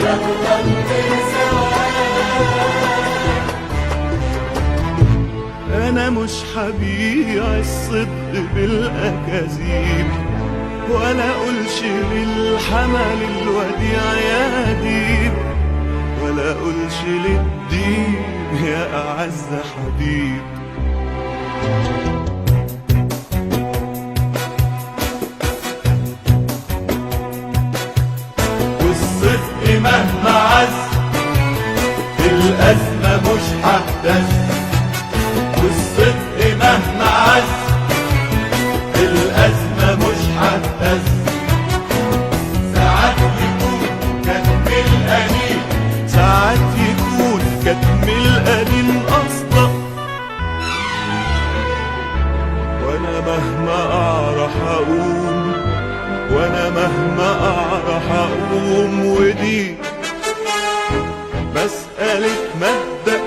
ويلا نطير سوا. أنا مش هبيع الصدق بالأكاذيب، ولا أقولش للحمل الوديع يا ديب، ولا أقولش للديب يا أعز حبيب. والصدق مهما عز في الأزمة مش ههتز، والصدق مهما عز في الأزمة مش ههتز. ساعات يكون كتم القليل، ساعات يكون كتم القليل أصلا، وأنا مهما أعرف أقوم، وأنا مهما أعرف أقوم. ودي مسألة مبدأ،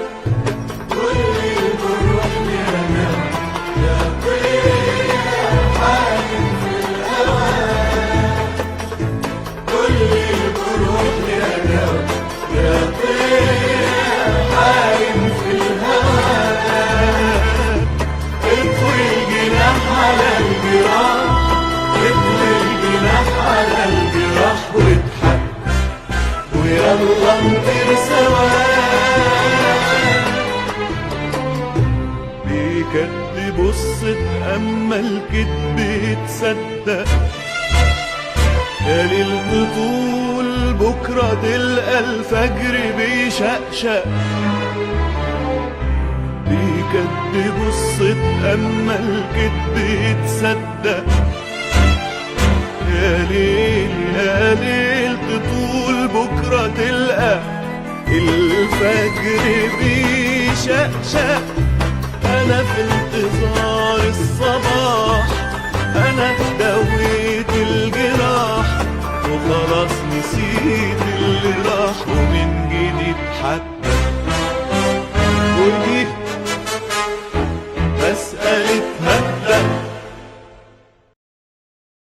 ويلا نطير سوا. بيكدب الصدق أما الكدب يتصدق، يا ليل طول بكرة تلقى الفجر بيشقشق. بيكدب الصدق أما الكدب يتصدق، يا ليل يا ليل تطول بكرة تلقى الفجر بيشقشق. أنا في انتظار الصباح، أنا دويت الجراح وخلاص نسيت